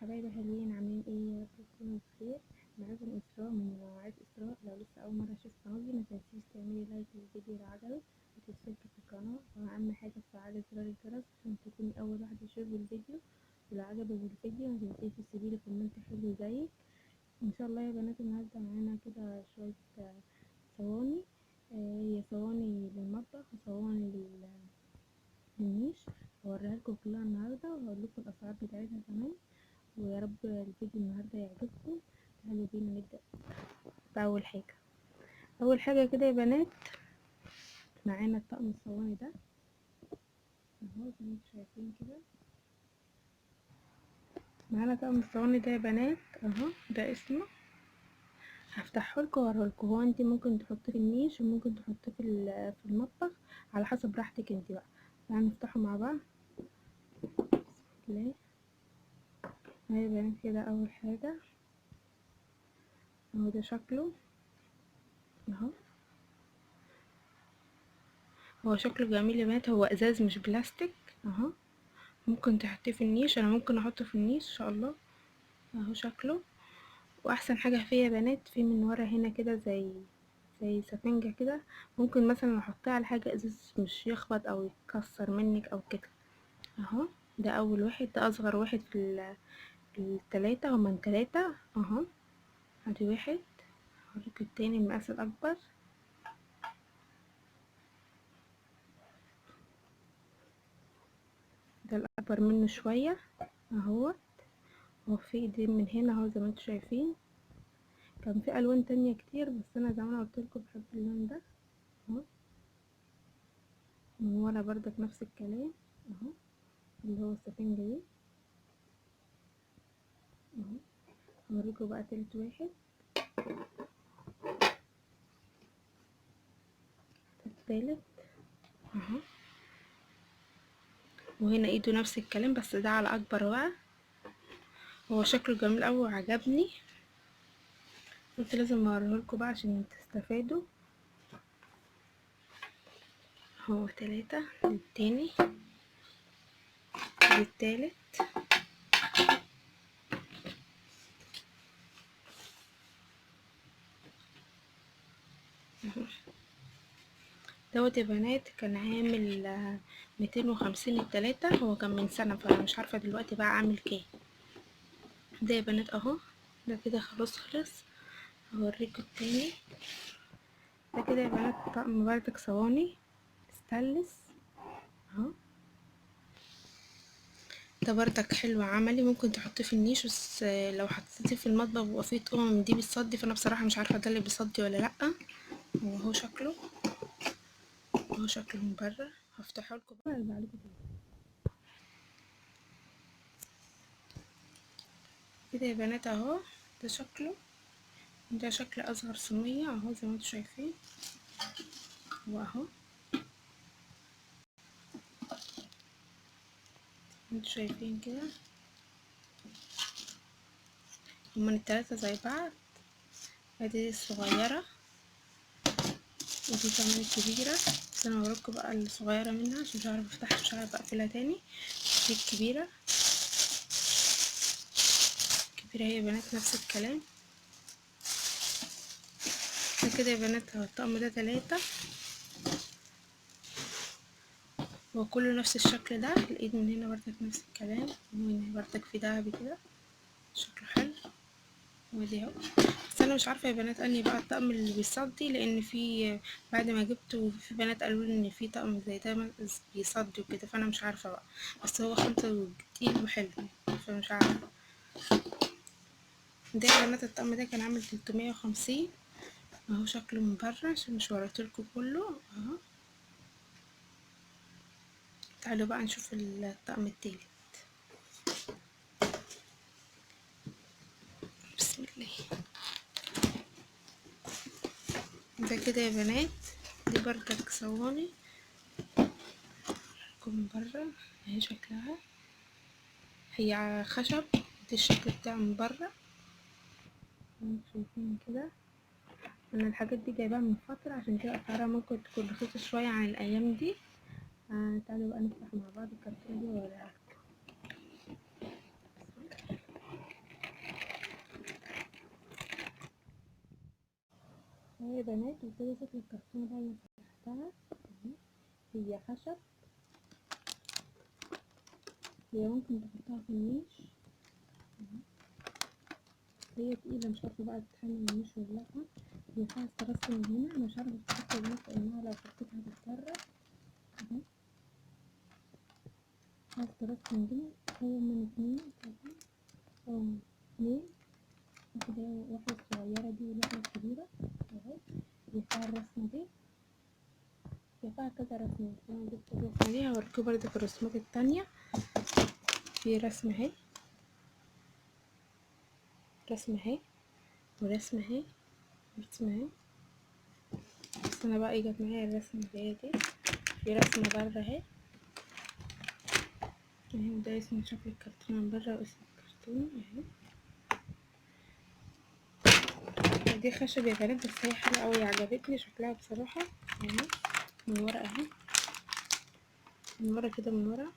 حبايبي حلوين، عاملين ايه؟ يا رب تكونوا بخير. معاكم اسراء من موعد اسراء. لو لسه اول مره تشوف قناتي ما تنسيش تعملي لايك للفيديو لو عجبك وتشتركي في القناه، واهم حاجه تفعلي زر الجرس عشان تكوني اول واحده تشوف الفيديو. ولو عجبك الفيديو ما تنسيش تسيبيلي كومنت حلو زيك ان شاء الله يا بنات. النهارده معانا كده شويه صواني. هي صواني للمطبخ وصواني للنيش. هوريها لكم كلها النهارده وهقول لكم الاسعار بتاعتها كمان. ويا رب الفيديو النهارده يعجبكم. تعالوا بينا نبدأ بأول حاجة. أول حاجة كده يا بنات معانا الطقم الصواني ده اهو زي ما انتم شايفين كده. معانا طقم الصواني ده يا بنات اهو، ده اسمه. هفتحه لكم واوريهولكوا. هو انت ممكن تحطيه في النيش وممكن تحطيه في المطبخ على حسب راحتك انت بقى. هنفتحه مع بعض. بسم الله. اهو يا بنات كده اول حاجة اهو ده شكله اهو. هو شكله جميل يا بنات، هو ازاز مش بلاستيك اهو. ممكن تحطيه في النيش، انا ممكن احطه في النيش ان شاء الله اهو شكله. واحسن حاجه فيه يا بنات في من ورا هنا كده زي سفنجه كده. ممكن مثلا احطها على حاجه ازاز مش يخبط او يتكسر منك او كده اهو. ده اول واحد، ده اصغر واحد التلاتة، هما تلاتة اهو. ادي واحد. هوريك التاني المقاس الاكبر. ده الاكبر منه شويه اهو. هو في ايدين من هنا اهو زي ما انتم شايفين. كان في الوان تانية كتير بس انا زي ما انا قلتلكوا بحب اللون ده اهو. من ورا بردك نفس الكلام اهو، اللي هو السفنجة دي اهو. هوريكوا بقى تالت واحد. التالت اهو. وهنا ايده نفس الكلام بس ده على اكبر بقى. هو شكله جميل اوي وعجبني، قلت لازم اوريهولكوا بقى عشان تستفادوا. هو تلاتة. التاني التالت اهو. دوت يا بنات كان عامل 250 التلاتة. هو كان من سنة فانا مش عارفة دلوقتي بقى عامل كام. ده يا بنات اهو. ده كده خلاص خلص. هوريكوا التاني. ده كده يا بنات طقم بردك صواني ستانلس اهو. ده بردك حلو عملي، ممكن تحطيه في النيش بس لو حطيتيه في المطبخ بيبقى فيه طقم من دي بتصدي، فانا بصراحة مش عارفة ده اللي بيصدي ولا لأ. وهو شكله اهو شكله من بره. هفتحه لكم بقى اللي عليكم كده يا بنات اهو. ده شكله. ده شكل اصغر صينية اهو زي ما انتم شايفين. واهو انتوا شايفين كده. هما التلاتة زي بعض. ادي الصغيرة ودي كمان الكبيرة، بس انا هوريكم بقى الصغيرة منها عشان مش عارفة افتحها مش عارفة اقفلها تاني. دي الكبيرة. الكبيرة هي بنات نفس الكلام. ده كده يا بنات اهو الطقم ده تلاتة. هو كله نفس الشكل ده. الايد من هنا بردك نفس الكلام، ومن بردك في دهبي كده شكله حلو. ودي اهو. بس انا مش عارفه يا بنات اني بقى الطقم اللي بيصدي، لان في بعد ما جبته في بنات قالوا لي ان في طقم زي ده بيصدي وكده، فانا مش عارفه بقى. بس هو خامته تقيل وحلو فمش عارفه. ده يا بنات الطقم ده كان عامل 350 اهو. شكله من بره عشان مش وريتلكوا كله اهو. تعالوا بقى نشوف الطقم التالت. بسم الله. ده كده يا بنات. دي بردك صواني من بره اهي شكلها. هي خشب. دي الشكل بتاعه من بره شايفين كده. انا الحاجات دي جايباها من فتره عشان كده اسعارها ممكن تكون رخيصه شويه عن الايام دي. تعالوا بقى نفتح مع بعض الكرتونه دي واوريها لكم. اهي يا بنات، وكده شكل الكرتونة بعد ما فتحتها اهي. هي خشب، هي ممكن تحطها في النيش اهي. هي تقيلة مش عارفة بقى تتحمل النيش ولا لأ. هي فيها استرس من هنا، انا مش عارفة تحط ولا لأ، لأنها لو حطيتها هتتكرر اهي. فيها استرس من هنا، هو من اتنين تقريبا او اتنين، واحدة الصغيرة دي والواحدة الكبيرة اهي. هي فيها الرسمة دي، هي فيها كذا رسمة، بس انا جبت الرسمة دي هوريكوا برضه في الرسومات التانية. في رسمة اهي، رسمة اهي، ورسمة اهي، ورسمة اهي. بس انا بقى جت معايا الرسمة اللي هي دي. في رسمة بره اهي اهي، وده اسم شكل الكرتونة من بره واسم الكرتونة اهي. دي خشب يا بنات، بس هي حلوة اوي، عجبتني شكلها بصراحة اهي. من ورا اهي، من ورا كده، من ورا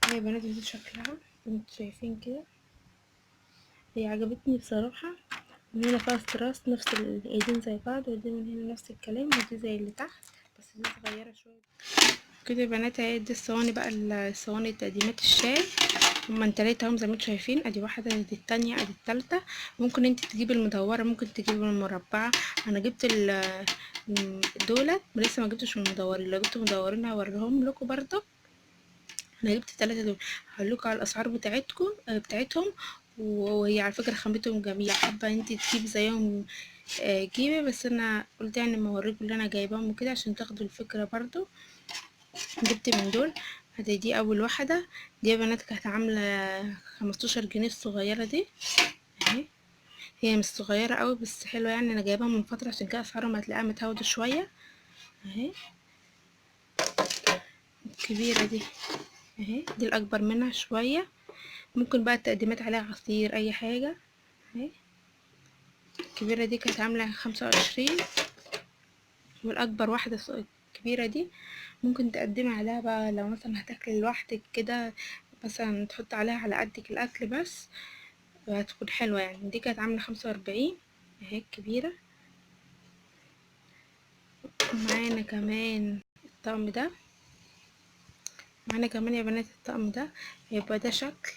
اهي يا بنات. دي شكلها انتوا شايفين كده، هي عجبتني بصراحة. من هنا فيها استراس نفس الايدين زي بعض، ودي من هنا نفس الكلام، ودي زي اللي تحت بس دي صغيرة شوية كده يا بنات اهي. دي الصواني بقى، الصواني تقديمات الشاي، هما تلاتة اهم زي ما انتوا شايفين. ادي واحدة، ادي التانية، ادي التالتة. ممكن انت تجيبي المدورة، ممكن تجيبي المربعة. انا جبت دولت، لسه ما جبتش المدورين. لو جبت مدورين هوريهم لكم برضه. انا جبت التلاتة دول، هقولكوا على الاسعار بتاعتهم. وهي على فكرة خامتهم جميلة، حابة انت تجيبي زيهم جيبي، بس انا قلت يعني ما اوريكم اللي انا جايباهم وكده عشان تاخدوا الفكرة برضو. جبت من دول. دي اول واحدة، دي يا بنات كانت عاملة 15 جنيه الصغيرة دي اهي. هي مش صغيرة قوي بس حلوة يعني، انا جايباها من فترة عشان كده اسعارهم هتلاقيها متهودة شوية اهي. الكبيرة دي اهي، دي الاكبر منها شوية. ممكن بقى التقديمات عليها عصير اي حاجة اهي. الكبيرة دي كانت عاملة 25، والاكبر واحدة الكبيرة دي ممكن تقدمي عليها بقى لو مثلا هتاكلي لوحدك كده، مثلا تحط عليها على قدك الاكل بس، هتكون حلوة يعني. دي كانت عاملة 45 اهي الكبيرة. معانا كمان الطقم ده، معانا كمان يا بنات الطقم ده. يبقى ده شكل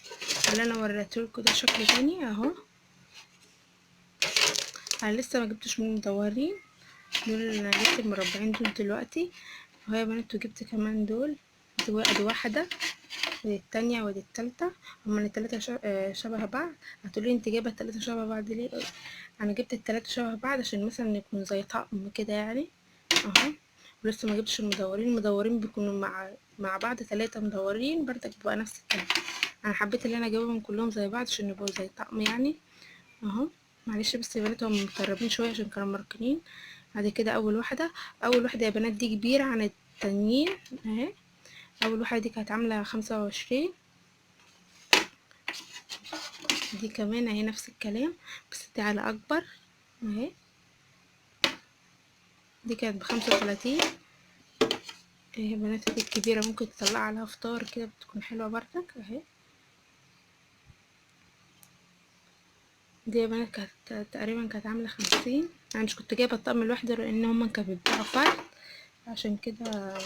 اللي انا وريتهولكوا، ده شكل تاني اهو. انا لسه ما جبتش من المدورين دول، انا جبت المربعين دول دلوقتي اهو يا بنات. وجبت كمان دول، دي واحدة، ودي التانية، ودي التالتة. هما التلاتة شبه بعض. هتقولي انت جايبة التلاتة شبه بعض ليه؟ انا جبت التلاتة شبه بعض عشان مثلا يكون زي طقم كده يعني اهو. ولسه ما جبتش المدورين بيكونوا مع بعض، 3 مدورين بردك بيبقى نفس الكلام. انا حبيت ان انا اجيبهم كلهم زي بعض عشان يبقوا زي طقم يعني اهو. معلش بس يا بنات هم مقربين شويه عشان كانوا مركنين. بعد كده اول واحده يا بنات دي كبيره عن التانيين اهي. اول واحده دي كانت عامله 25، دي كمان اهي نفس الكلام بس دي على اكبر اهي. دي كانت ب35 اهي يا بنات. دي الكبيره ممكن تطلع عليها فطار كده، بتكون حلوه بردك اهي. دي يا بنات كانت تقريبا كانت عامله 50. انا مش كنت جايبه الطقم لوحده لان هما كانوا بيتباعوا فرد، عشان كده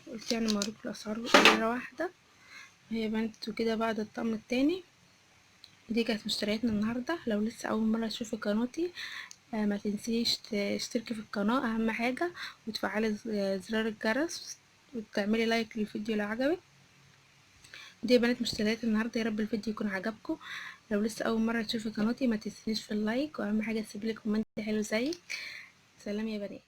قلت يعني ما اوريكم الاسعار مره واحده. هي بنت وكده بقى. ده الطقم التاني. دي كانت مشترياتنا النهارده. لو لسه اول مره تشوفي قناتي ما تنسيش تشتركي في القناه اهم حاجه، وتفعلي زرار الجرس، وتعملي لايك للفيديو لو عجبك. دي يا بنات مشتريات النهارده، يا رب الفيديو يكون عجبكم. لو لسه اول مره تشوفي قناتي ما تنسيش في اللايك، واهم حاجه تسيبلي كومنت حلو زيك. سلام يا بنات.